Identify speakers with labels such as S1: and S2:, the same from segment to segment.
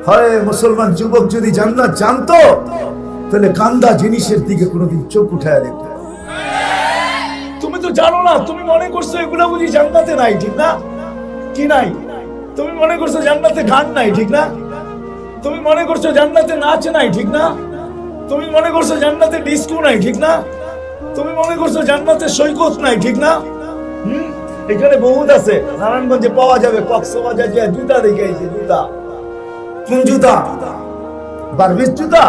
S1: হয় মুসলমান যুবক যদি জান্নাত জানতো তাহলে গান্দা জিনিসের দিকে কোনোদিন চোখ উঠায় দেখতো। তুমি তো জানো না, তুমি মনে করছো এগুলা বুঝি জান্নাতে নাই, ঠিক না? কি নাই? তুমি মনে করছো জান্নাতে গান নাই, ঠিক না? তুমি মনে করছো জান্নাতে নাচ নাই, ঠিক না? তুমি মনে করছো জান্নাতে ডিস্কো নাই, ঠিক না? তুমি মনে করছো জান্নাতে সৈকত নাই, ঠিক না? এখানে বহুত আছে, নারায়ণগঞ্জে পাওয়া যাবে। কক্সবাজার যে জুতা দেখে আইছে, জুতা। কোন জুতা? বারবিস জুতা?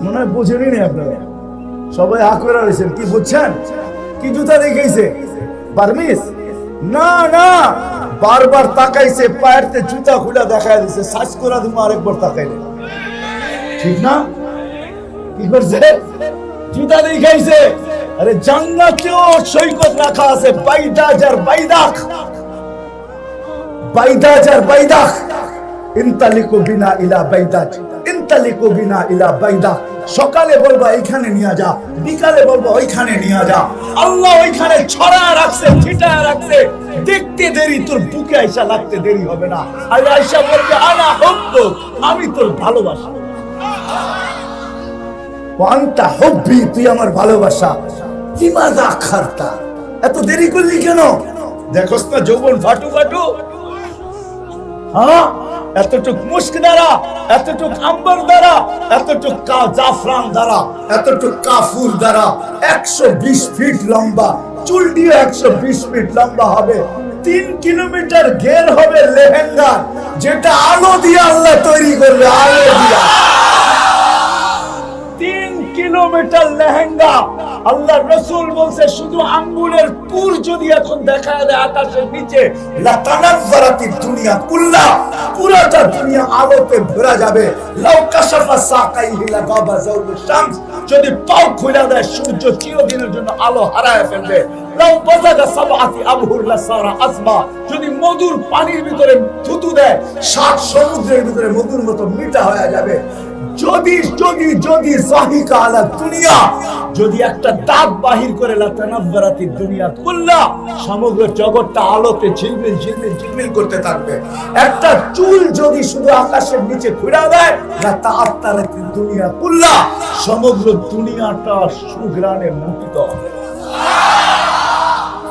S1: মনে হয় বোঝেনি না আপনারা, সবাই আকরা রয়েছেন। কি বুঝছেন? কি জুতা দেখাইছে? বারমিস? না না, বারবার তাকাইছে, পায়েরতে জুতা খুলে দেখাই দিছে। সাজ করে তুমি আরেকবার তাকাইলে, ঠিক না? কি করছে? জুতা দেখাইছে। আরে জান্নাতেও সৈকত রাখা আছে, বাইদাজ আর বাইদাখ, বাইদাজ আর বাইদাখ। ইনতালিকু বিনা ইলা বাইদাজ, ইনতালিকু বিনা ইলা বাইদাখ। সকালে বলবা এইখানে নিয়ে যা, বিকালে বলবা ওইখানে নিয়ে যা। আল্লাহ ওইখানে ছড়া রাখছে, ছিটায় রাখছে। দেখতে দেরি, তোর বুকে আইসা লাগতে দেরি হবে না। আর আইসা বলবে আনা হুব্বুক, আমি তোর ভালোবাসা। ওয়ান্তা হুব্বি, তুই আমার ভালোবাসা। লিমাযা আখারতা, এত দেরি করলি কেন? দেখোস না যৌবন ফাটু ফাটু। হ্যাঁ, এতটুক মুস্ক দ্বারা, এতটুক আম্বর দ্বারা, এতটুক জাফরান দ্বারা, এতটুক কাফুর দ্বারা 120 ফিট লম্বা চুল দিয়ে 120 ফিট লম্বা হবে। 3 কিলোমিটার ঘের হবে লেহেঙ্গা, যেটা আলো দিয়ে আল্লাহ তৈরি করবে, আলো দিয়ে। 3 কিলোমিটার লেহেঙ্গা। আল্লাহ রাসূল বলছে শুধু আঙ্গুলের পুর যদি এখন দেখা যায় আকাশের নিচে, লাতানাজ্জারাতিদ দুনিয়া কুল্লা, পুরোটা দুনিয়া আলোতে ভরে যাবে। লাউ কাশাফা সাকাইহি লাগাবা যাওলুশ শামস, যদি পাও খুলে দেয় সূর্য চিরদিনের জন্য আলো হারায় ফেলবে। লাউ বাযাগা সাবআতি আবহুর লাসারা আসবা, যদি মধুর পানির ভিতরে থুতু দেয় 7 সমুদ্রের ভিতরে মধুর মতো মিঠা হয়ে যাবে। যদি যদি যদি সাহিকা আলা দুনিয়া, যদি একটা দাঁত বাহির করে লাতানাজ্জারাতিদ দুনিয়া কুল্লা, সমগ্র জগৎটা আলোতে ঝিলমিল ঝিলমিল ঝিলমিল করতে থাকবে। একটা চুল যদি শুধু আকাশের নিচে ঘুরে দেয়, লাতাআত্তারাতিদ দুনিয়া কুল্লা, সমগ্র দুনিয়াটা সুঘ্রাণে মুখিত হবে।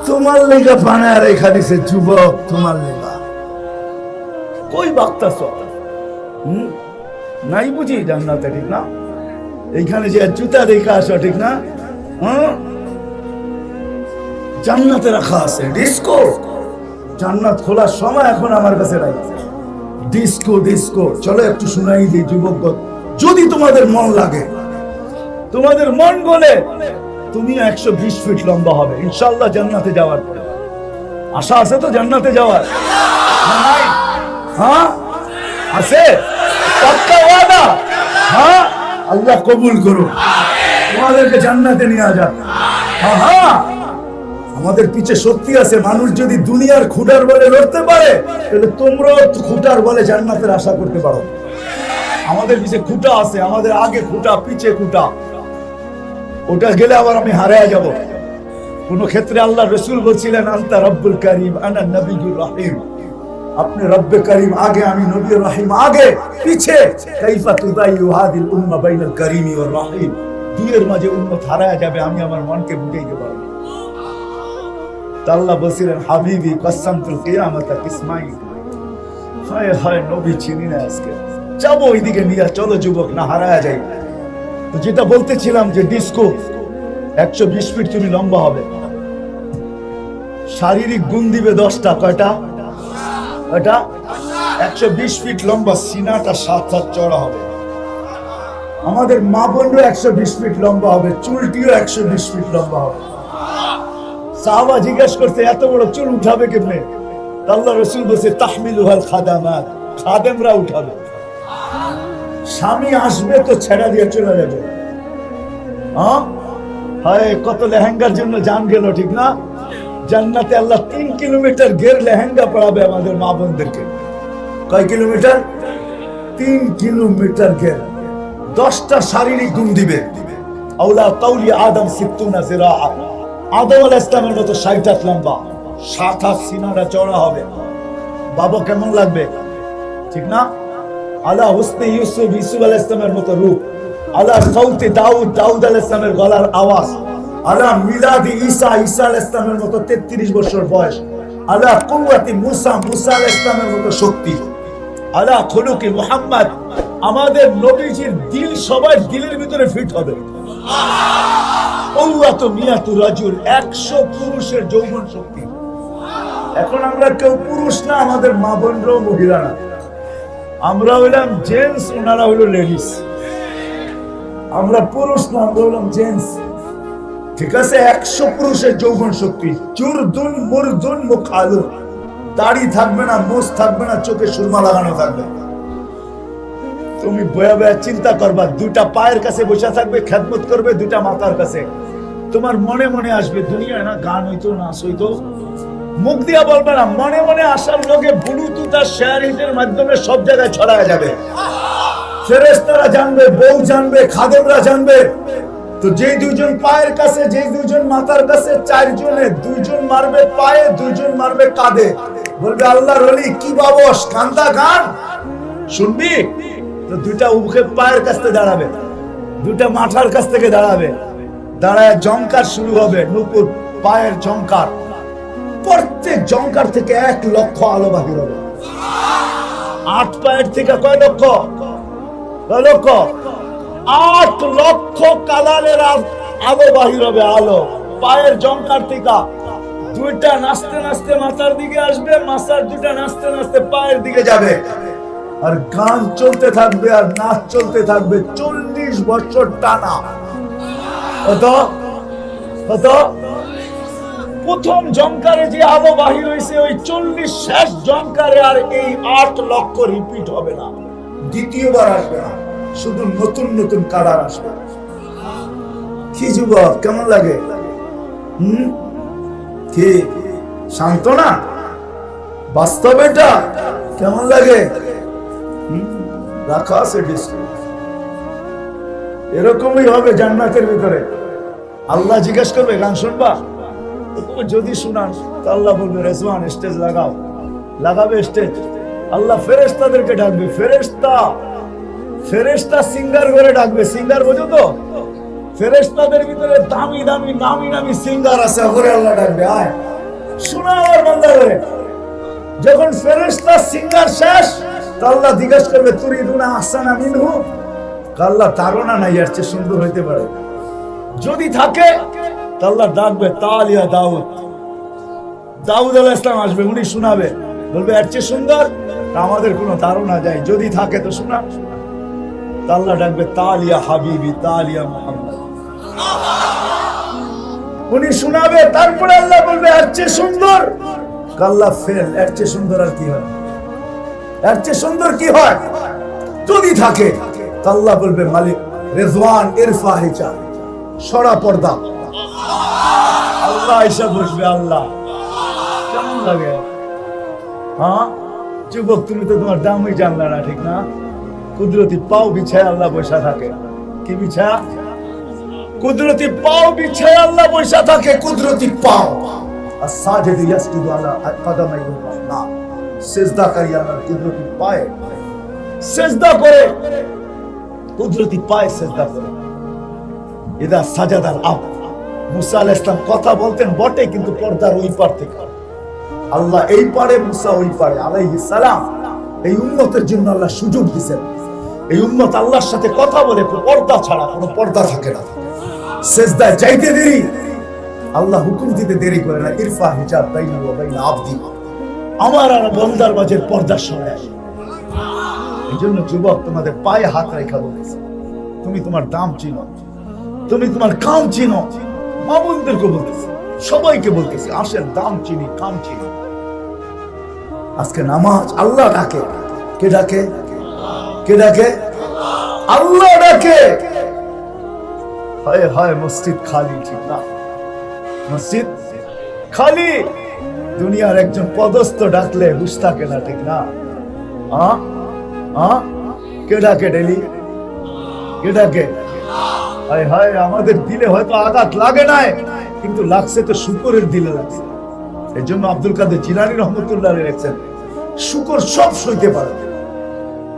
S1: তোমার লেগা বানায় রেখা দিছে যুবক, তোমার লেগা। কই বাক্তাছ? নাই বুঝি জান্নাতে, ঠিক না? এইখানে যে জুতা দেখা আসো, ঠিক না? জান্নাতে রাখা আছে ডিস্কো। জান্নাত খোলার সময় এখন আমার কাছে নাই। ডিস্কো ডিস্কো, চলো একটু শুনাই দিই যুবক। যদি তোমাদের মন লাগে, তোমাদের মন বলে তুমি 120 ফিট লম্বা হবে ইনশাআল্লাহ জান্নাতে যাওয়ার পরে। আশা আছে তো জান্নাতে যাওয়ার? নাই? হ্যাঁ আছে, পাক্কা ওয়াদা। হ্যাঁ, আল্লাহ কবুল করুন, তোমাদেরকে জান্নাতে নিয়ে যাক। হ্যাঁ, আমাদের পিছে শক্তি আছে। মানুষ যদি দুনিয়ার খুঁটার বলে লড়তে পারে, তাহলে তোমরাও খুঁটার বলে জান্নাতের আশা করতে পারো। আমাদের পিছে খুঁটা আছে, আমাদের আগে খুঁটা, পিছে খুঁটা। ওটা গেলে আবার আমি হারিয়ে যাব। কোন ক্ষেত্রে আল্লাহ রাসূল বলছিলেন আনতা রব্বুল কারীম আনা নবিয়্যুর রহিম, আপনি রব্বে করিম আগে, আমি নবী রহিম আগে, পিছে। কাইফা তুদাইয়ু হাদিল উম্মাহ বাইনাল কারীমি ওয়ার রহিম, দুইয়ের মাঝে উম্মত হারায় যাবে, আমি আমার মনকে বুঝাইতে পারব না। আল্লাহ বলছিলেন হাবিবি কসসামতুল কিয়ামাতা কিসমাই। হায় হায়, নবী চিনি না আজকে। যাবো ওইদিকে নিয়ে, চলো যুবক, না হারায় যাই। তো যেটা বলতেছিলাম যে ডিস্কো 120 ফিট তুমি লম্বা হবে, শারীরিক গুণ দিবে 10টা। কয়টা? কয়টা? 120 ফিট লম্বা, সিনাটা 7 হাত চড়া হবে। আমাদের মা বোনও 120 ফিট লম্বা হবে, চুলটিও 120 ফিট লম্বা হবে। সাহাবা জিজ্ঞাসা করতে এত বড় চুল উঠাবে কেমনে? আল্লাহ রাসূল বলছে তাহমিলুহাল খাদামাত, খাদেমরা উঠাবে। স্বামী আসবে তো ছেড়া দিয়ে চলে যাবে। হায়, কত লেহেঙ্গার জন্য জান গেল, ঠিক না? জান্নাতে আল্লাহ 3 কিলোমিটার ঘের লেহেঙ্গা পড়াবে আমাদের মা বোনদেরকে। কয় কিলোমিটার? 3 কিলোমিটার ঘের। 10টা শারীরিক গুণ দিবে। আওলা তাউলি আদম 60 জিরাআ, আদম আলাইহিস সালামের মতো 60 হাত লম্বা, 7 হাত সিনাটা চওড়া হবে। বাবা কেমন লাগবে, ঠিক না? আলা হুসনে ইউসুফ আলাইহিস সালামের মতো রূপ, আলা সাউতে দাউদ আলাইহিস সালামের গলার আওয়াজ, আলা মিলাদি ঈসা আলাইহিস সালামের মতো 33 বছর বয়স, আলা কুওয়াতি মুসা আলাইহিস সালামের মতো শক্তি, আলা খুলুকি মুহাম্মদ, আমাদের নবীজির দিল সবার দিলের ভিতরে ফিট হবে। আল্লাহ তো মিয়াতু রাজুল, 100 পুরুষের যৌবন শক্তি। এখন আমরা কেউ পুরুষ না, আমাদের মা বোনরাও মহিলা না, আমরা হইলাম জেন্টস, ওনারা হইল লেডিস। আমরা পুরুষ না, আমরা হইলাম জেন্টস। ঠিক আছে, 100 পুরুষের যৌবন শক্তি। জুরদুন মুরদুন মুখালু, দাড়ি থাকবে না, মোজ থাকবে না, চোখে সুরমা লাগানো থাকবে। তুমি বয়া বয়া চিন্তা করবা, দুটা পায়ের কাছে বসে থাকবে, খেদমত করবে দুটা মাথার কাছে। তোমার মনে মনে আসবে, দুনিয়ায় না গান হইতো, নাচ হইতো, মুখ দিয়া বলবে না, মনে মনে আসার লোকে ব্লুটুথ আর শেয়ারিংয়ের মাধ্যমে সব জায়গায় ছড়ায় যাবে। ফেরেশতারা জানবে, বউ জানবে, খাদেমরা জানবে। তো যেই দুইজন পায়ের কাছে, যেই দুইজন মাথার কাছে, 4 জনে 2 জন মারবে পায়ে, 2 জন মারবে কাঁধে। বলবে আল্লাহর ওলি কি বাবস, কান্দা গান শুনবি? তো দুইটা উভে পায়ের কাছ থেকে দাঁড়াবে, দুইটা মাথার কাছ থেকে দাঁড়াবে, দাঁড়ায় জংকার শুরু হবে, নুপুর পায়ের জংকার। প্রত্যেক জংকার থেকে 1 লক্ষ আলো বাহির হবে। 8 পায়ের থেকে কয় লক্ষ? 8 লক্ষ কালারের আলো বাহির হবে। আলো পায়ের জংকার থেকে দুইটা নাচতে নাচতে মাথার দিকে আসবে, মাথার দুইটা নাচতে নাচতে পায়ের দিকে যাবে। আর গান চলতে থাকবে আর নাচ চলতে থাকবে 40 বছর টানা। প্রথম জংকারে যে আলো বাহির হয়েছে, ওই 40 শেষ জংকারে আর এই 8 লক্ষ রিপিট হবে না, দ্বিতীয়বার আসবে না, শুধু নতুন নতুন কালার আসবে। কি যুবক, কেমন লাগে? কি শান্ত না? বাস্তব এটা কেমন লাগে? রাখা আছে ডিসটেন্স। এরকমই হবে জান্নাতের ভিতরে। আল্লাহ জিজ্ঞেস করবে, গান শুনবা? যদি শুনান তো আল্লাহ বলবে, রেজওয়ান স্টেজ লাগাও। লাগাবে স্টেজ। আল্লাহ ফেরেশতাদেরকে ডাকবে, ফেরেশতা সিঙ্গার করে ডাকবে। সিঙ্গার বোঝো তো? ফেরেশতাদের ভিতরে দামি দামি নামি নামি সিঙ্গার আছে, ওরে আল্লাহ ডাকবে, আয় শোনা আমার বান্দা করে। যখন ফেরেশতা সিঙ্গার শেষ, তো আল্লাহ জিজ্ঞেস করবে, তুরিদুনা আহসানা মিনহু? আল্লাহ ধারণা নাই এর চেয়ে সুন্দর হইতে পারে। যদি থাকে তো আল্লাহ ডাকবে, তালিয়া দাউদ আলাইহিস সালাম আসবে, উনি শোনাবে, বলবে এর চেয়ে সুন্দর? আমাদের কোনো ধারণা যায়, যদি থাকে তো শোনা। আল্লাহ ডাকবে, তালিয়া হাবিবি, তালিয়া মুহাম্মদ, উনি শোনাবে। তারপরে আল্লাহ বলবে এর চেয়ে সুন্দর? আল্লাহ ফেল, এর চেয়ে সুন্দর আর কি হয়? এর চেয়ে সুন্দর কি হয়? যদি থাকে আল্লাহ বলবে, মালিক রেজওয়ান ইরফা হিজাব, সরা পর্দা। আল্লাহ এসে বসবে। আল্লাহ কেমন লাগে? হ্যাঁ যুবক, তুমি তো তোমার দামই জানলা না, ঠিক না? কুদরতি পাও বিছায় আল্লাহ বসা থাকে। কি বিছায়া? কুদরতি পাও বিছায় আল্লাহ বসা থাকে। কুদরতি পাও। as-sajid yasjudu ala qadamayhi ar-rahman, সিজদা করি আমার কুদরতি পায়ে, সিজদা করে, কুদরতি পায়ে সিজদা করে। ইদা সাজাদাল আবদ, মুসা আলাইহিস সালাম কথা বলতেন বটে, কিন্তু পর্দার ওই পার থেকে। আল্লাহ এই পারে, মুসা ওই পারে আলাইহিস সালাম। এই উম্মতের জন্য আল্লাহ সুযোগ দিয়েছেন। এই উম্মত আল্লাহর সাথে কথা বলে পর্দা ছাড়া, কোনো পর্দা থাকে না। সিজদায় যাইতে দেরি, আল্লাহ হুকুম দিতে দেরি করে না। ইরফা হিজাব বাইনা ওয়া বাইনা আবদি, আমার আর বান্দার মাঝে পর্দা সরায়। এইজন্য যুবক, তোমাদের পায়ে হাত রেখা বলেছে, তুমি তোমার দাম চিনো, তুমি তোমার কাম চিনো। মামুনদেরকে বলতেছে, সবাইকে বলতেছে, আসেন দাম চিনি, কাম চিনি। আজকে নামাজ আল্লাহ ডাকে। কে ডাকে? কে ডাকে? আল্লাহ ডাকে। হায় হায়, মসজিদ খালি, ঠিক না? মসজিদ খালি। দুনিয়ার একজন পদস্থ ডাকলে হুশ থাকে না, ঠিক না? কে ডাকে ডেলি? কে ডাকে? হায় হায়, আমাদের দিলে হয়তো আঘাত লাগে নাই, কিন্তু লাগছে তো শুকরের দিলে লাগছে। এই জন্য আব্দুল কাদের জিলানী রহমতুল্লাহ লিখছেন, শুকর সব সইতে পারে,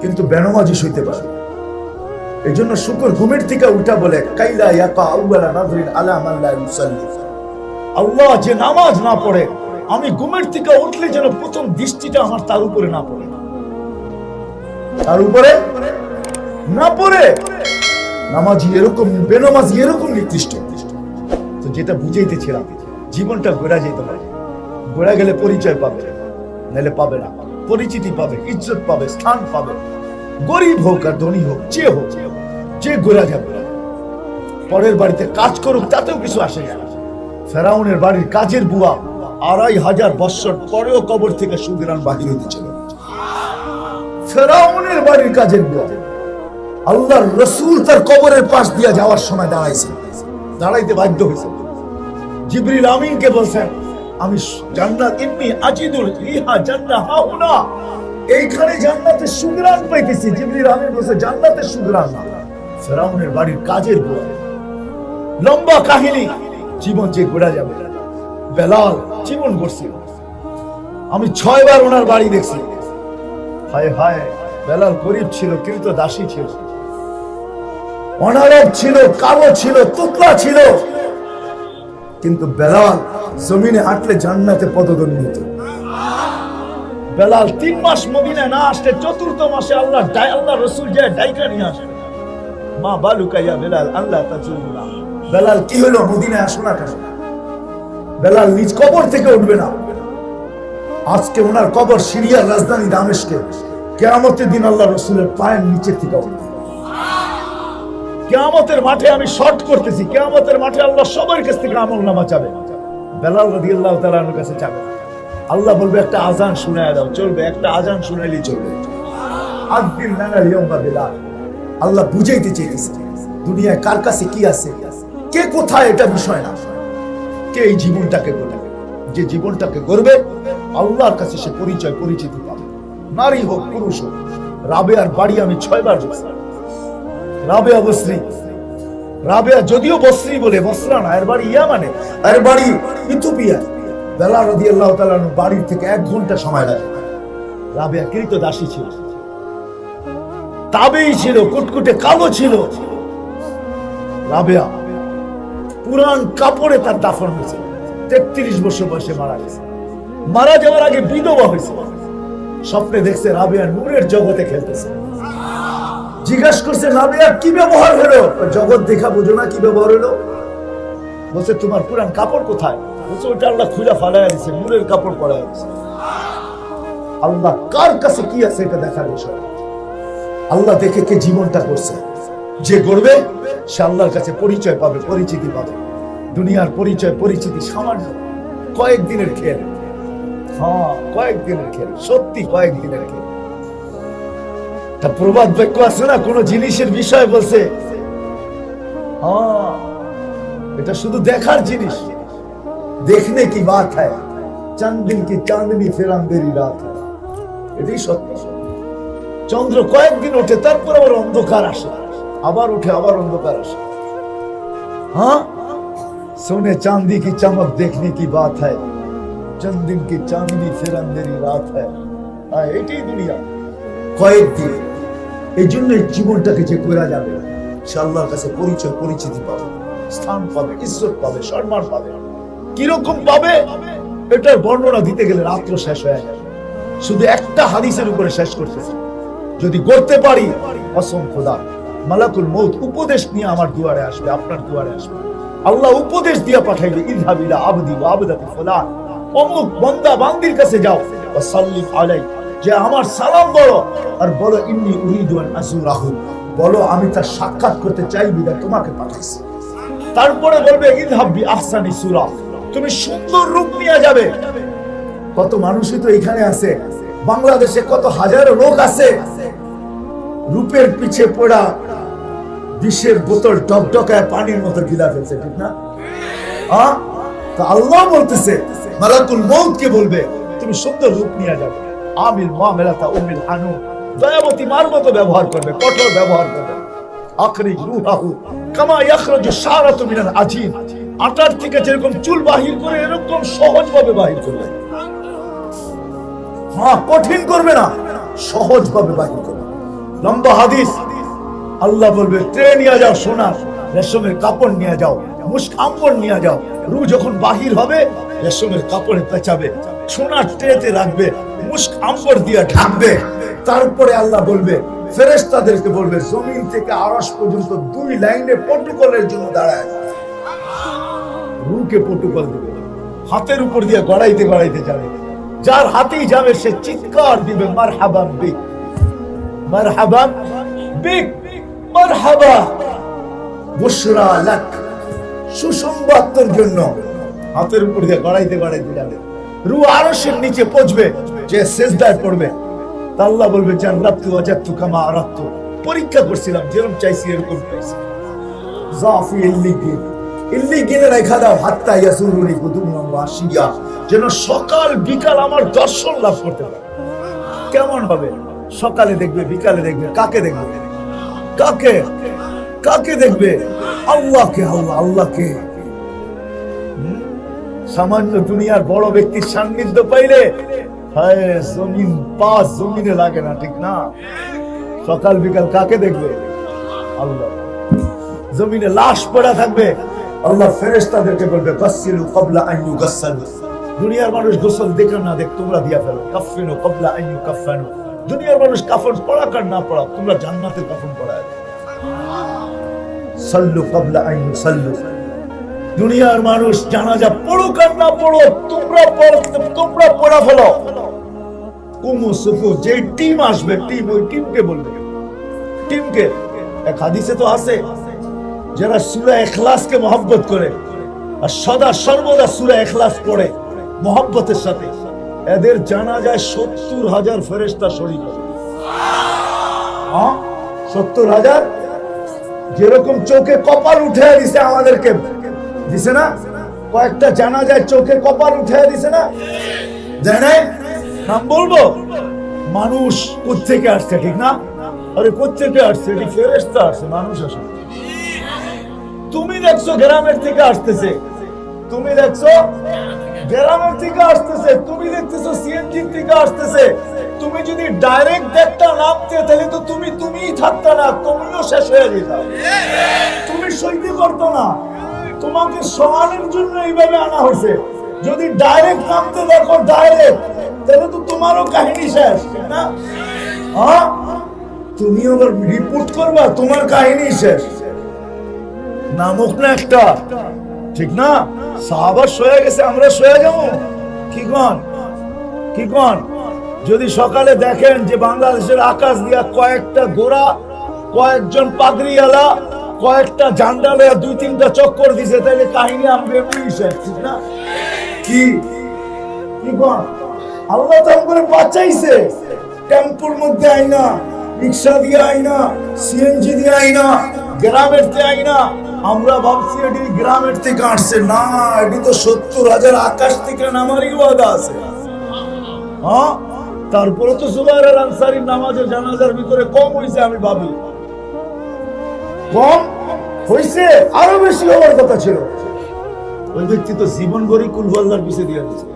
S1: কিন্তু বেনামাজি সইতে পারে। এই জন্য শুকর ঘুমের থেকে উল্টা বলে কাইলা ইয়াকা আউয়ালা নাযরিন আলা মান লা ইউসাল্লি। আল্লাহ যে নামাজ না পড়ে, আমি ঘুমের থেকে উঠলে যেন প্রথম দৃষ্টিটা আমার তার উপরে না পড়ে, তার উপরে না পড়ে। নামাজি এরকম, বেনামাজি এরকম নিকৃষ্ট। তো যেটা বুঝাইতেছিলাম, জীবনটা ঘোরা যেতে পারে, ঘোরা গেলে পরিচয় পাবে, নাহলে পাবে না। পরিচিতি পাবে, ইজ্জত পাবে, স্থান পাবে। গরিব হোক আর ধনী হোক, যে হোক, যে ঘোরা যাবে। পরের বাড়িতে কাজ করুক, তাতেও কিছু আসে যায় না। ফেরাউনের বাড়ির কাজের বুয়া 2500 বৎসর পরেও কবর থেকে সুগরান বাহির হইতেছিল। ফেরাউনের বাড়ির কাজের বুয়া আল্লাহর রাসূল তার কবরের পাশ দিয়ে যাওয়ার সময় দাঁড়াইছে, দাঁড়াইতে বাধ্য হয়েছে। জিবরিল আমিনকে বলছেন, আমি জান্নাত ইন্নী আজিদুল রিহা জান্নাহ হাউনা, এইখানে জান্নাতের সুগরান পাইতেছি। জিবরিল আমিন বলছে জান্নাতের সুগরান না, ফেরাউনের বাড়ির কাজের বুয়া। লম্বা কাহিনী, জীবন যে ঘোরা যাবে। বেলাল জীবন করছিল, আমি 6 বার ওনার বাড়ি দেখছি। হায় হায়, বেলাল গরিব ছিল, কিন্তু দাসী ছিল, অনারব ছিল, কালো ছিল, তোতলা ছিল, কিন্তু বেলাল জমিনে হাঁটলে জান্নাতে পদধ্বনি হতো। বেলাল 3 মাস মদিনায় না আসলে 4th মাসে আল্লাহ রাসূল যায় ডাইকা নিয়ে আসে। মা বালুকা ইয়া বেলাল আল্লাহ তাজুল্লাহ, বেলাল কি হলো, মদিনায় আসো না কেন? বেলাল নিজ কবর থেকে উঠবে না। আজকে ওনার কবর সিরিয়ার রাজধানী দামেস্কে। কিয়ামতের দিন আল্লাহ রাসূলের পায়ের নিচে থেকে উঠবে। কিয়ামতের মাঠে আমি শর্ট করতেছি, কিয়ামতের মাঠে আল্লাহ সবার কাছ থেকে আমলনামা চাবে, বেলাল রাদিয়াল্লাহু তাআলা আনহুর কাছে চাবে। আল্লাহ বলবে একটা আজান শুনায় দাও, চলবে, একটা আজান শুনাইলেই চলবে। আযিন লানা ইয়াউমা বেলাল। আল্লাহ বুঝাইতে চেয়েছে দুনিয়ায় কার কাছে কি আছে, কে কোথায়, এটা বিষয় না, কে এই জীবনটাকে গড়বে। যে জীবনটাকে গড়বে আল্লাহর কাছে সে পরিচয়, পরিচিতি পাবে। নারী হোক পুরুষ হোক। রাবেয়ার বাড়ি আমি 6 বার গেছি। রাবেয়া বসরি, রাবেয়া যদিও বসরি বলে, বসরা না, এর বাড়ি ইয়ামানে, এর বাড়ি ইথিওপিয়া। বেলাল রাদিয়াল্লাহু তাআলা বাড়ির থেকে 1 ঘন্টা সময় লাগে। রাবেয়া কৃতদাসী ছিল, তাবেই ছিল, কুটকুটে কালো ছিল। রাবেয়া পুরান কাপড়ে তার দাফন হয়েছে। 33 বছর বয়সে মারা গেছে। মারা যাওয়ার আগে বিধবা হয়েছে। স্বপ্নে দেখছে রাবেয়া নূরের জগতে খেলতেছে। জিজ্ঞাসা করছে রাবেয়া কি ব্যবহার হলো? জগৎ দেখা বুঝো না, কি ব্যবহার হলো? বলছে তোমার পুরান কাপড় কোথায়? বলছে ওটা আল্লাহ খুলে ফালাইয়া দিছে, নূরের কাপড় পরাইয়া দিছে। আল্লাহ কার কাছে কি আছে এটা দেখার বিষয়। আল্লাহ দেখে কে জীবনটা করছে। যে গড়বে সে আল্লাহর কাছে পরিচয় পাবে, পরিচিতি পাবে। দুনিয়ার পরিচয়, পরিচিতি সামান্য কয়েকদিনের খেল। হ্যাঁ, কয়েকদিনের খেল, সত্যি কয়েকদিনের খেল। তা প্রবাদ বাক্য আছে না, কোন জিনিসের বিষয় বলছে, হ্যাঁ এটা শুধু দেখার জিনিস। দেখনে কি বাত হ্যায়, চাঁদ দিন কি চাঁদনি ফির আন্ধেরি রাত হ্যায়, এটাই সত্য। চন্দ্র কয়েকদিন ওঠে, তারপর আবার অন্ধকার আসে, আবার উঠে, আবার অন্ধকার আসে। हाँ सोने चांदी की चमक देखने की बात है, चंद दिन की चांदनी फिर अंधेरी रात है। এটাই দুনিয়া, কয়েকদিন। এই জন্য জীবনটাকে যে করা যাবে, সে আল্লাহর কাছে পরিচয়, পরিচিতি পাবে, স্থান পাবে, ইজ্জত পাবে, সম্মান পাবে। কিরকম পাবে এটার বর্ণনা দিতে গেলে রাত্র শেষ হয়ে যাবে। শুধু একটা হাদিসের উপরে শেষ করতেছি। যদি করতে পারি, কসম খোদা, মালাকুল মউত উপদেশ নিয়ে আমার দুয়ারে আসবে, আপনার দুয়ারে আসবে। আল্লাহ উপদেশ দিয়া পাঠাইবে, ইযহাব ইলা আবদি ওয়া আবদাতি ফুলান, অমুক বান্দা বান্দির কাছে যাও, ওয়া সাল্লিম আলাই, যে আমার সালাম বলো, আর বলো ইন্নী উরিদু আন আযুরাহু, বলো আমি তার সাক্ষাৎ করতে চাই, বিধায় তোমাকে পাঠাইছি। তারপরে বলবে ইযহাব বি আহসানি সূরা, তুমি সুন্দর রূপ নিয়ে যাবে। কত মানুষই তো এখানে আছে, বাংলাদেশে কত হাজারো লোক আছে, রূপের পিছে পড়া বিষের বোতল টকটকায় পানির মতো গিলা ফেলছে, ঠিক না? তা আল্লাহ বলতেছে মালাকুল মউতকে বলবে তুমি সুন্দর রূপ নিয়ে যাবে। আমিল মুআমালাতা উম্মিল হানুন, দয়াবতী মার মতো ব্যবহার করবে, কঠোর ব্যবহার করবে। আখরিজ রূহাহু কামা ইয়াখরাজু শারাতু মিনাল আজিন, আটার থেকে যেরকম চুল বাহির করে এরকম সহজভাবে বাহির করবে। হ্যাঁ, কঠিন করবে না, সহজভাবে বাহির করবে। লম্বা হাদিস। আল্লাহ বলবে ট্রে নিয়ে যাও, সোনার রেশমের কাপড় নিয়ে যাও, মুশক আম্বর নিয়ে যাও। রূহ যখন বাহির হবে রেশমের কাপড়ে পেঁচাবে, সোনার ট্রেতে রাখবে, মুশক আম্বর দিয়ে ঢাকবে। তারপরে আল্লাহ বলবে, ফেরেশতাদেরকে বলবে জমিন থেকে আরশ পর্যন্ত 2 লাইনে প্রটোকলের জন্য দাঁড়ায়। রূহকে প্রটোকল দিবে, হাতের উপর দিয়ে গড়াইতে গড়াইতে যাবে। যার হাতেই যাবে সে চিৎকার দিবে, মারহাবান বিক, মারহাবান বিক, মারহাবা বুশরা লাক, সুসংবাদ তোর জন্য। হাতের উপর দিয়ে গড়াইতে গড়াইতে যাবে। রূহ আরশের নিচে পৌঁছবে, যে সিজদায় পড়বে। আল্লাহ বলবে জান্নাতু ওয়াজাদতু কামা আরাদতু, পরীক্ষা করছিলাম, যেরকম চাইছি এরকম পাইছি। জাফি ইল্লিগিন, ইল্লিগিনে রাখা দাও, হাত্তা ইয়াসুরুনি কুতুমুন ওয়াশিয়া, যেন সকাল বিকাল আমার দর্শন লাভ করতে পারে। কেমন হবে? সকালে দেখবে, বিকালে দেখবে। কাকে দেখবে? কাকে? কাকে দেখবে? আল্লাহকে। আল্লাহ, আল্লাহকে। সামান্য দুনিয়ার বড় ব্যক্তির সান্নিধ্য পাইলে হায় জমিন পাঁচ জমিনে লাগে না, ঠিক না? সকাল বিকাল কাকে দেখবে? আল্লাহ। জমিনে লাশ পড়া থাকবে, আল্লাহ ফেরেশতাদেরকে বলবে গাসসিলু ক্বাবলা আন ইউগাসসালু, দুনিয়ার মানুষ গোসল দেখে না দেখ তোমরা দিয়া ফেলো। কাফফিনু ক্বাবলা আন ইউকাফফানু, দুনিয়ার মানুষ কাফন পড়া কার না পড়া তোমরা জান্নাতে কাফন পড়ায়। সাল্লু ক্বাবলা আন ইউসাল্লু, দুনিয়ার মানুষ জানাজা পড়ুক আর না পড়ো তোমরা পড়া ফেলো। কুমু সুফু, যে টিম আসবে টিম, ওই টিমকে বলবে। টিমকে এক হাদিসে তো আছে, যারা সূরা ইখলাসকে মহব্বত করে আর সদা সর্বদা সূরা ইখলাস পড়ে মহব্বতের সাথে, এদের জানাজায় 70,000 ফেরেশতা শরীক হবে। 70,000। যেরকম চোখে কপাল উঠে দিছে আমাদেরকে, দিছে না? কয়েকটা জানাজায় চোখে কপাল উঠে দিছে না? জানে না? নাম বলবো? মানুষ কোত্থেকে আসছে, ঠিক না? আরে কোত্থেকে আসছে? এটি ফেরেশতা আসছে, মানুষ আসে। তুমি দেখছো গ্রামের থেকে আসতেছে, তুমি দেখছো গ্রামের থেকে আসতেছে, তুমি দেখতেছো সিএনজি থেকে আসতেছে। তুমি যদি ডাইরেক্ট দেখতা নামতে, তাহলে তো তুমিই থাকতা না, তুমিও শেষ হয়ে যেতা। তুমি সইতে করতো না, তোমাকে সমানের জন্য এইভাবে আনা হয়েছে। যদি ডাইরেক্ট নামতে দেখো, ডাইরেক্ট, তাহলে তো তোমারও কাহিনী শেষ, না? তুমি আবার রিপোর্ট করবা, তোমার কাহিনী শেষ। নামক না একটা, ঠিক না? সাহাবা সয়ে গেছে, আমরা সয়ে যাবো? কি কোন? যদি সকালে দেখেন যে বাংলাদেশের আকাশ দিয়া কয়েকটা গোরা, কয়েকজন পাগড়িওয়ালা, কয়েকটা জান্ডা লয়া 2-3টা চক্কর দিছে, তাহলে কাহিনী আমরা এমনি শেষ, ঠিক না? কি কোন? আল্লাহ তো করে বাঁচাইছে। টেম্পুর মধ্যে আইনা, রিক্সা দিয়ে আইনা, সিএনজি দিয়ে আইনা, গ্রামের থেকে আইনা। আমরা ভাবছি এটি গ্রামের থেকে আসছে, না, এটি তো 70,000 আকাশ থেকে নামারই ওয়াদা আছে। তারপরে তো জুবাইর আল আনসারীর নামাজের জানাজার ভিতরে কম হয়েছে, আমি ভাবি কম হয়েছে, আরো বেশি হওয়ার কথা ছিল। ওই ব্যক্তি তো জীবন ভরি কুল আল্লাহর পিছে দিয়ে দিচ্ছে,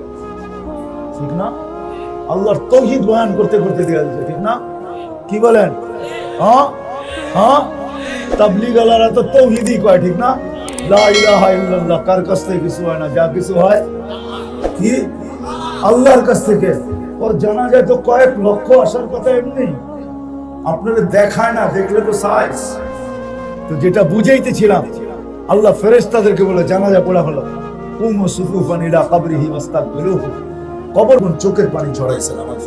S1: ঠিক না? আল্লাহর তাওহীদ বয়ান করতে করতে দিয়ে দিচ্ছে, ঠিক না? কি বলেন? তাবলীগওয়ালারা তো তাওহীদই কয়, ঠিক না? লা ইলাহা ইল্লাল্লাহ, কার কাছ থেকে কিছু হয় না, যা কিছু হয় কি আল্লাহর কাছ থেকে। ওর জানাজায় তো কয়েক লক্ষ আসার কথা এমনি, আপনাদের দেখায় না, দেখলে তো সাইজ। তো যেটা বুঝাইতেছিলাম, আল্লাহ ফেরেশতাদেরকে বলে জানাজা পড়া হলো, কুমু সুফুফান ইলা কবরিহি ওয়াস্তাগফিরুহু, কবর চোখের পানি ছড়াইছে নামাজ।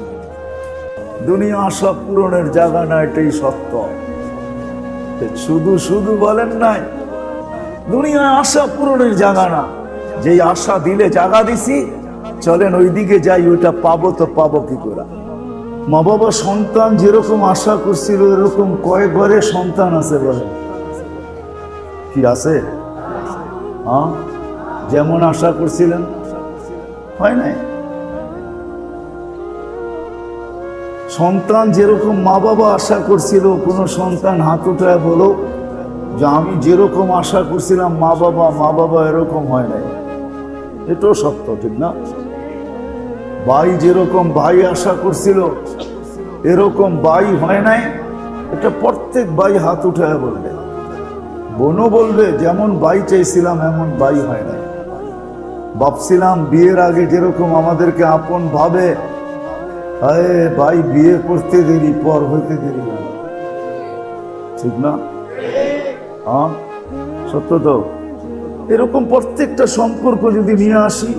S1: দুনিয়া আশা পূরণের জায়গা না, এটাই সত্য। শুধু বলেন নাই, দুনিয়া আশা পূরণের জায়গা না। যেই আশা দিলে জায়গা দিছি, চলেন ওইদিকে যাই, ওইটা পাবো তো পাবো কি করে? মা বাবা সন্তান যেরকম আশা করছিল, এরকম কয়েক ঘরে সন্তান আছে বলেন? কি আছে? যেমন আশা করছিলেন হয় নাই। সন্তান যেরকম মা বাবা আশা করছিল, কোন সন্তান হাত উঠায় বলো যে আমি যেরকম আশা করছিলাম মা বাবা এরকম হয় নাই। এটাও সত্য, ঠিক না? ভাই যেরকম ভাই আশা করছিল, এরকম ভাই হয় নাই। এটা প্রত্যেক ভাই হাত উঠায় বলবে, বোনও বলবে যেমন ভাই চাইছিলাম এমন ভাই হয় না। ভাবছিলাম বিয়ের আগে যেরকম আমাদেরকে আপন ভাবে, আরে ভাই বিয়ে করতে দেরি, পর হইতে দেরি না, ঠিক না? হ্যাঁ, সত্য তো। এরকম প্রত্যেকটা সম্পর্ক যদি নিয়ে আসি,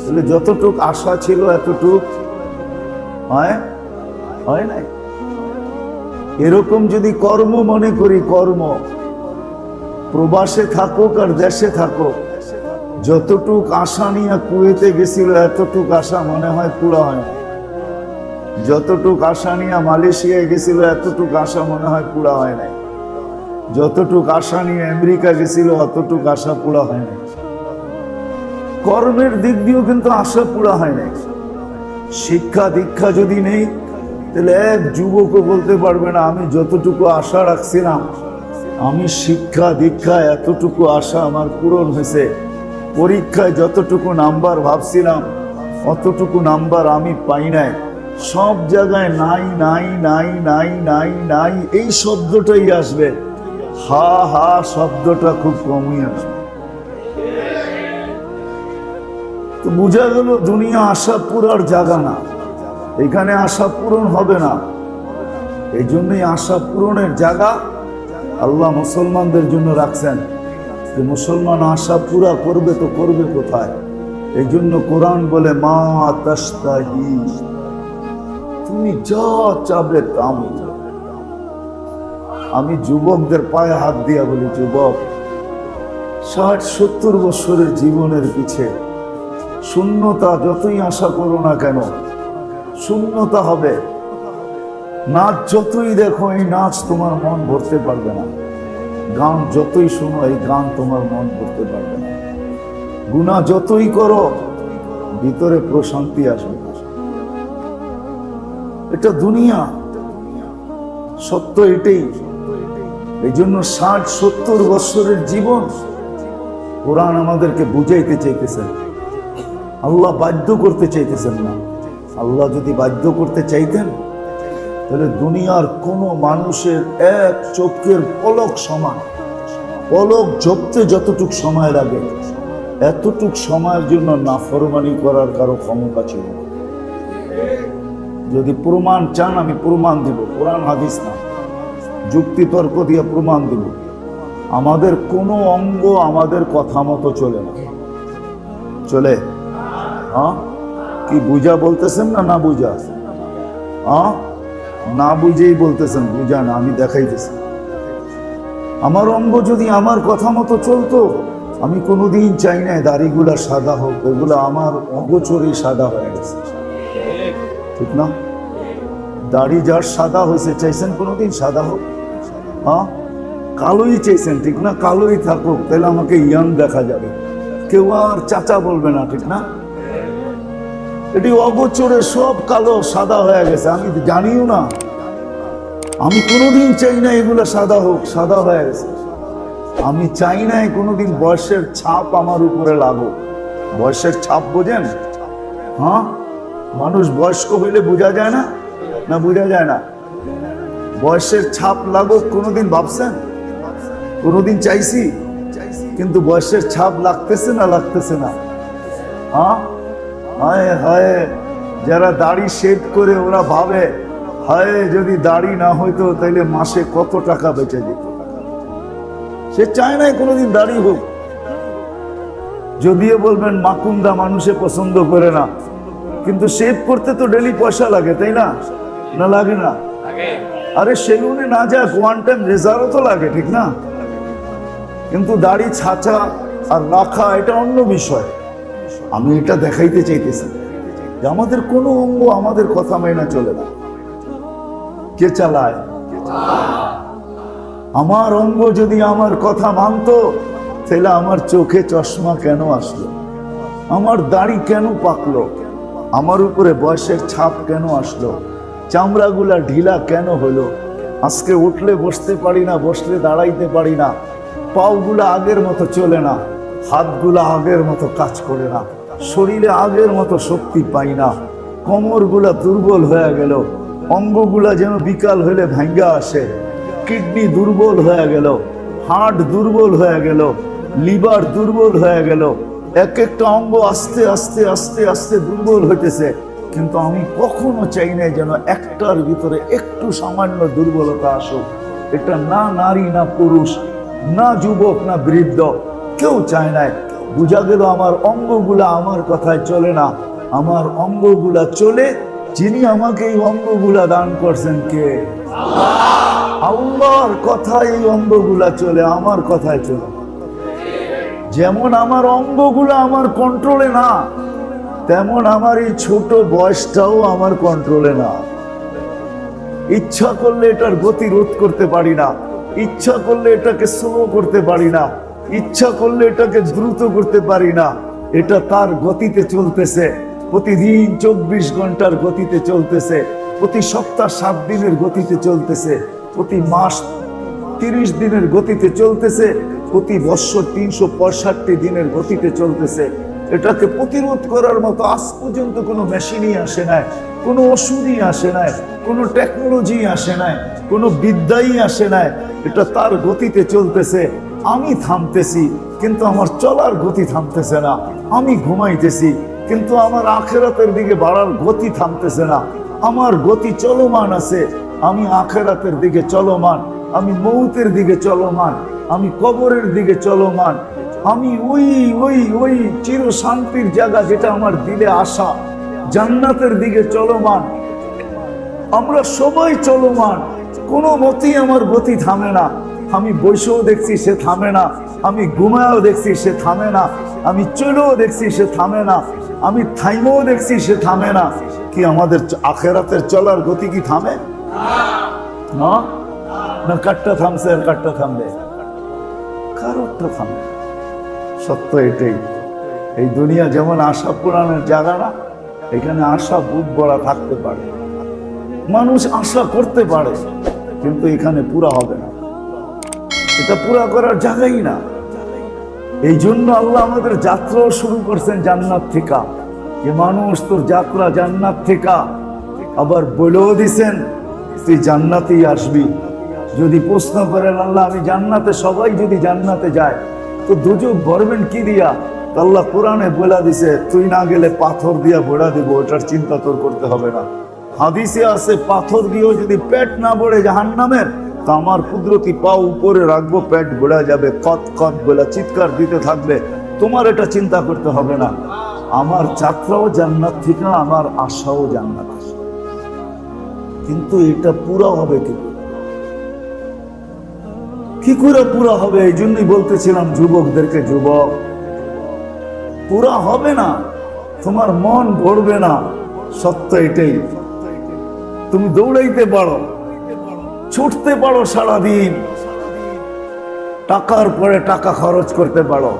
S1: তাহলে যতটুক আশা ছিল এতটুক হয় নাই। এরকম যদি কর্ম মনে করি, কর্ম প্রবাসে থাকুক আর দেশে থাকুক, যতটুক আশা নিয়ে কুয়েতে গেছিল এতটুক আশা মনে হয় পুরা হয় না। যতটুক আশা নিয়ে মালয়েশিয়ায় গেছিল এতটুক আশা মনে হয় পুরা হয় নাই। যতটুক আশা নিয়ে আমেরিকা গেছিল অতটুক আশা পুরা হয় নাই। কর্মের দিক দিয়েও কিন্তু আশা পুরা হয় নাই। শিক্ষা দীক্ষা যদি নেই, তাহলে এক যুবকও বলতে পারবে না আমি যতটুকু আশা রাখছিলাম, আমি শিক্ষা দীক্ষা এতটুকু আশা আমার পূরণ হয়েছে। পরীক্ষায় যতটুকু নাম্বার ভাবছিলাম অতটুকু নাম্বার আমি পাই নাই। সব জায়গায় নাই নাই নাই নাই নাই নাই এই শব্দটাই আসবে, হা হা শব্দটা খুব কমই আসবে। তো বোঝা গেল দুনিয়া আশা পুরার জায়গা না, এখানে আশা পূরণ হবে না। এই জন্যই আশা পূরণের জায়গা আল্লাহ মুসলমানদের জন্য রাখছেন, যে মুসলমান আশা পুরা করবে তো করবে কোথায়? এই জন্য কোরআন বলে মা তাশতাহি, তুমি যা চাবে তা। আমি যুবকদের পায়ে হাত দিয়া বলি, যুবক 60-70 বছরের জীবনের পিছে শূন্যতা যতই আশা করো না কেন, শূন্যতা হবে। নাচ যতই দেখো, এই নাচ তোমার মন ভরতে পারবে না। গান যতই শোনো, এই গান তোমার মন ভরতে পারবে না। গুনাহ যতই করো, ভিতরে প্রশান্তি আসবে না। এটা দুনিয়া, সত্য এটাই। এই জন্য 60-70 বছরের জীবন কোরআন আমাদেরকে বুঝাইতে চাইতেছেন। আল্লাহ বাধ্য করতে চাইতেছেন না। আল্লাহ যদি বাধ্য করতে চাইতেন, তাহলে দুনিয়ার কোনো মানুষের এক চোখের পলক সমান, পলক ঝপতে যতটুক সময় লাগে এতটুক সময়ের জন্য নাফরমানি করার কারো ক্ষমতা ছিল। যদি প্রমাণ চান আমি প্রমাণ দিব, কোরআন হাদিস না, যুক্তি তর্ক দিয়ে প্রমাণ দিব। আমাদের কোনো অঙ্গ আমাদের কথা মতো চলে না। চলে? হ্যাঁ, কি বুঝা বলতেছেন না না বুঝা? হ্যাঁ, না বুঝেই বলতেছেন, বুঝা না, আমি দেখাইতেছি। আমার অঙ্গ যদি আমার কথা মতো চলতো, আমি কোনোদিন চাই না দাড়িগুলা সাদা হোক, এগুলো আমার অগোচরেই সাদা হয়ে গেছে, ঠিক না? দাড়ি যার সাদা হয়েছে, চাইছেন কোনোদিন সাদা হোক? হ্যাঁ, কালোই চাইছেন, ঠিক না? কালোই থাকুক, তাহলে আমাকে ইয়াং দেখা যাবে, কেউ আর চাচা বলবে না, ঠিক না? এটি অগোচরে সব কালো সাদা হয়ে গেছে, আমি জানিও না। আমি কোনোদিন চাই না এগুলো সাদা হোক, সাদা হয়ে গেছে। আমি চাই না কোনোদিন বয়সের ছাপ আমার উপরে লাগুক। বয়সের ছাপ বোঝেন? হ্যাঁ, মানুষ বয়স্ক হইলে বোঝা যায় না, না বোঝা যায় না? বয়সের ছাপ লাগুক কোনোদিন ভাবছেন? কোনোদিন চাইছি? কিন্তু বয়সের ছাপ লাগতেছে না, লাগতেছে না। হ্যাঁ, হায় হায়, যারা দাড়ি শেভ করে ওরা ভাবে হায় যদি দাড়ি না হইতো তাইলে মাসে কত টাকা বেঁচে যেত। সে চায় না কোনোদিন দাড়ি হোক। যদিও বলবেন মাকুন্দা মানুষে পছন্দ করে না, কিন্তু শেভ করতে তো ডেলি পয়সা লাগে, তাই না? না লাগে না? আরে সেলুনে না যাক, ওয়ান টাইম রেজারও তো লাগে, ঠিক না? কিন্তু দাড়ি ছাঁচা আর রাখা এটা অন্য বিষয়। আমি এটা দেখাইতে চাইতেছি যে আমাদের কোনো অঙ্গ আমাদের কথা মেনে চলে না। কে চালায়? আমার অঙ্গ যদি আমার কথা মানতো, তাহলে আমার চোখে চশমা কেন আসলো? আমার দাড়ি কেন পাকলো? আমার উপরে বয়সের ছাপ কেন আসলো? চামড়াগুলা ঢিলা কেন হলো? আজকে উঠলে বসতে পারি না, বসলে দাঁড়াইতে পারি না, পাওগুলা আগের মতো চলে না, হাতগুলা আগের মতো কাজ করে না, শরীরে আগের মতো শক্তি পাই না, কোমরগুলা দুর্বল হয়ে গেল, অঙ্গগুলা যেন বিকাল হলে ভাঙ্গা আসে, কিডনি দুর্বল হয়ে গেল, হার্ট দুর্বল হয়ে গেল, লিভার দুর্বল হয়ে গেল, এক একটা অঙ্গ আস্তে আস্তে আস্তে আস্তে দুর্বল হইতেছে। কিন্তু আমি কখনো চাই না যেন একটার ভিতরে একটু সামান্য দুর্বলতা আসুক। এটা না নারী না পুরুষ না যুবক না বৃদ্ধ কেউ চায় না। বুঝা গেল আমার অঙ্গগুলা আমার কথায় চলে না, আমার অঙ্গগুলা চলে যিনি আমাকে এই অঙ্গগুলা দান করছেন কে? আল্লাহর কথায় এই অঙ্গগুলা চলে, আমার কথায় চলে। যেমন আমার অঙ্গগুলা আমার কন্ট্রোলে না, তেমন আমার এই ছোট বয়সটাও আমার কন্ট্রোলে না। ইচ্ছা করলে এটার গতি রোধ করতে পারি না, ইচ্ছা করলে এটাকে স্লো করতে পারি না, ইচ্ছা করলে এটাকে দ্রুত করতে পারি না। এটা তার গতিতে চলতেছে, প্রতিদিন 24 ঘন্টার গতিতে চলতেছে, প্রতি সপ্তাহ 7 দিনের গতিতে চলতেছে, প্রতি মাস 30 দিনের গতিতে চলতেছে, প্রতি বছর 365 দিনের গতিতে চলতেছে। এটাকে প্রতিরোধ করার মতো আজ পর্যন্ত কোনো মেশিনই আসে নাই, কোনো ওষুধই আসে নাই, কোনো টেকনোলজি আসে নাই, কোনো বিদ্যাই আসে নাই। এটা তার গতিতে চলতেছে। আমি থামতেছি কিন্তু আমার চলার গতি থামতেছে না। আমি ঘুমাইতেছি কিন্তু আমার আখেরাতের দিকে বাড়ার গতি থামতেছে না। আমার গতি চলমান আছে, আমি আখেরাতের দিকে চলমান, আমি মৌতের দিকে চলমান, আমি কবরের দিকে চলমান, আমি ওই ওই ওই চির শান্তির জায়গা যেটা আমার দিলে আশা, জান্নাতের দিকে চলমান। আমরা সবাই চলমান, কোনো মতেই আমার গতি থামে না। আমি বসেও দেখছি সে থামে না, আমি ঘুমায়ও দেখছি সে থামে না, আমি চলেও দেখছি সে থামে না, আমি থাইমেও দেখছি সে থামে না। কি আমাদের আখেরাতের চলার গতি কি থামে না? না কাটটা থামছে আর কাটটা থামবে? কারোরটা থামবে। সত্য এটাই। এই দুনিয়া যেমন আশা পূরণের জায়গা না, এখানে আশা বুক ভরা থাকতে পারে, মানুষ আশা করতে পারে, কিন্তু এখানে পুরা হবে না। এটা পুরা করার জায়গাই না। এই জন্য আল্লাহ আমাদের যাত্রাও শুরু করছেন জান্নাত থেকে, যে মানুষ তোর যাত্রা জান্নাত থেকে। আবার বলেও দিছেন তুই জান্নাতেই আসবি। যদি প্রশ্ন করেন আল্লাহ আমি জান্নাতে, সবাই যদি জান্নাতে যায় তো দুজক ভরবেন কি দিয়া? আল্লাহ কোরআনে বলে দিছে তুই না গেলে পাথর দিয়া ভরা দিব, ওটার চিন্তা তোর করতে হবে না। হাদিসে আছে পাথর দিয়েও যদি পেট না ভরে জাহান্নামের, তা আমার কুদরতি পা উপরে রাখবো, পেট ভরা যাবে, কত কত বলে চিৎকার দিতে থাকবে। তোমার এটা চিন্তা করতে হবে না। আমার যাত্রাও জান্নাত থেকে, আমার আশাও জান্নাত। কিন্তু এটা পুরা হবে কি করে পুরা হবে? এই জন্যই বলতেছিলাম যুবকদেরকে, যুবক পুরা হবে না, তোমার মন ভরবে না। সত্য এটাই। তুমি দৌড়াইতে পারো, ছুটতে পারো সারাদিন, টাকার পরে টাকা খরচ করতে পারো,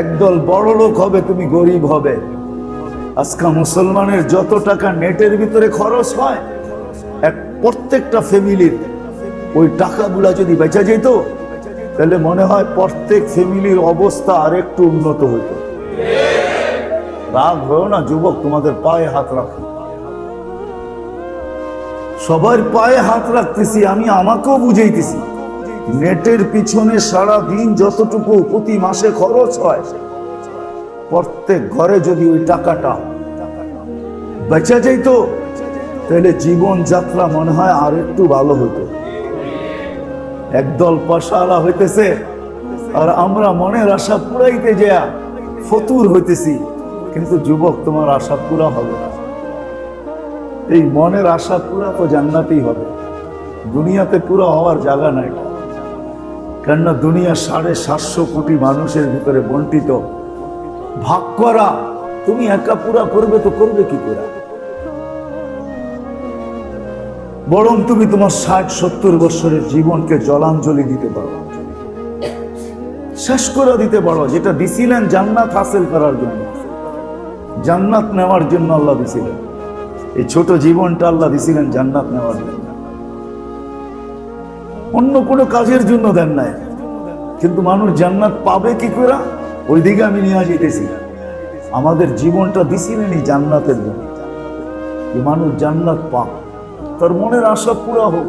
S1: একদল বড় লোক হবে, তুমি গরিব হবে। আজকে মুসলমানের যত টাকা নেটের ভিতরে খরচ হয়, প্রত্যেকটা ফ্যামিলির ওই টাকাগুলা যদি বেঁচে যেত, তাহলে মনে হয় প্রত্যেক ফ্যামিলির অবস্থা আর একটু উন্নত হতো। রাগ হয়েও না যুবক, তোমাদের পায়ে হাত রাখো, সবার পায়ে হাত রাখতেছি, আমি আমাকেও বুঝাইতেছি। নেটের পিছনে সারা দিন যতটুকু প্রতি মাসে খরচ হয়, প্রত্যেক ঘরে যদি ওই টাকাটা বেঁচে যেত, তাহলে জীবন যাত্রা মনে হয় আর একটু ভালো হতো। একদল পয়সাওয়ালা হইতেছে আর আমরা মনের আশা পুরাইতে যা ফতুর হইতেছি। কিন্তু যুবক, তোমার আশা পুরা হবে না। এই মনের আশা পুরা তো জান্নাতেই হবে, দুনিয়াতে পুরা হওয়ার জায়গা নাই। কেননা দুনিয়া 750 কোটি মানুষের ভিতরে বন্টিত, ভাগ করা। তুমি একা পুরা করবে তো করবে কি করে? বরং তুমি তোমার 60-70 বছরের জীবনকে জলাঞ্জলি দিতে পারো, শেষ করে দিতে পারো, যেটা দিছিলেন জান্নাত হাসিল করার জন্য, জান্নাত নেওয়ার জন্য আল্লাহ দিছিলেন। এই ছোট জীবনটা আল্লাহ দিছিলেন জান্নাত নেওয়ার জন্য, অন্য কোনো কাজের জন্য দেন নাই। কিন্তু মানুষ জান্নাত পাবে কি করে, ওই দিকে আমি নিয়ে যেতেছি। আমাদের জীবনটা দিছিলেন এই জান্নাতের জন্য, মানুষ জান্নাত পাক। তোর মনের আশা পুরা হোক।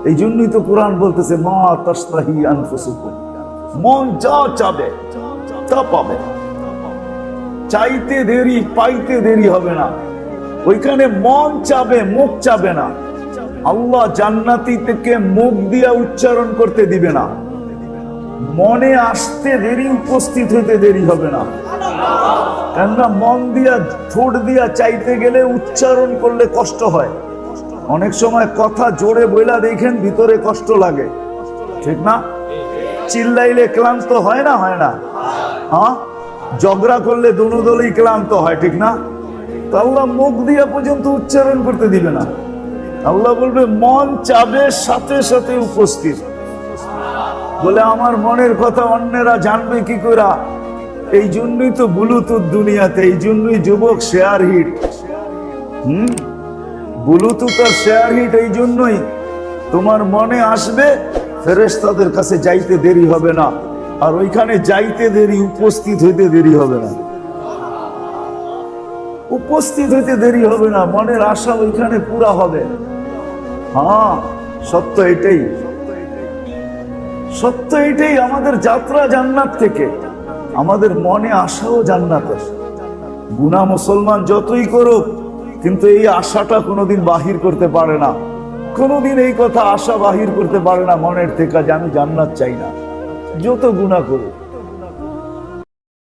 S1: এই জন্যই তো কোরআন বলতেছে মা তাস্তাহি আনফুসুকুম, মন যা চাবে তা পাবে। চাইতে দেরি পাইতে দেরি হবে না, ওইখানে মন চাবে মুখ চাবে না। আল্লাহ জান্নাতি থেকে মুখ দিয়া উচ্চারণ করতে দিবে না, মনে আসতে দেরি উপস্থিত হইতে দেরি হবে না। কেননা মন দিয়া ঠোঁট দিয়া চাইতে গেলে উচ্চারণ করলে কষ্ট হয়। অনেক সময় কথা জোরে বইলা দেখেন ভিতরে কষ্ট লাগে, ঠিক না? চিল্লাইলে ক্লান্ত হয় না, হয় না? হ্যাঁ, ঝগড়া করলে দুনো দলই ক্লান্ত হয়, ঠিক না? তো আল্লাহ মুখ দিয়া পর্যন্ত উচ্চারণ করতে দিবে না। আল্লাহ বলবে মন চাবে সাথে সাথে উপস্থিত। বলে আমার মনের কথা অন্যেরা জানবে কি করে? এই জন্যই তো ব্লুটুথ দুনিয়াতে, এই জন্যই যুবক শেয়ার হিট। ব্লুটুথ আর শেয়ার হিট এই জন্যই, তোমার মনে আসবে, ফেরেশতাদের কাছে যাইতে দেরি হবে না, আর ওইখানে যাইতে দেরি উপস্থিত হইতে দেরি হবে না। উপস্থিত হইতে দেরি হবে না, মনের আশা ওইখানে পুরা হবে। হ্যাঁ, সত্য এটাই, সত্য এটাই। আমাদের যাত্রা জান্নাত থেকে, আমাদের মনে আশাও জান্নাতের। গুনাহ মুসলমান যতই করুক, কিন্তু এই আশাটা কোনোদিন বাহির করতে পারে না, কোনোদিন এই কথা আশা বাহির করতে পারে না মনের থেকে যে আমি জান্নাত চাই না, যত গুনাহ করুক।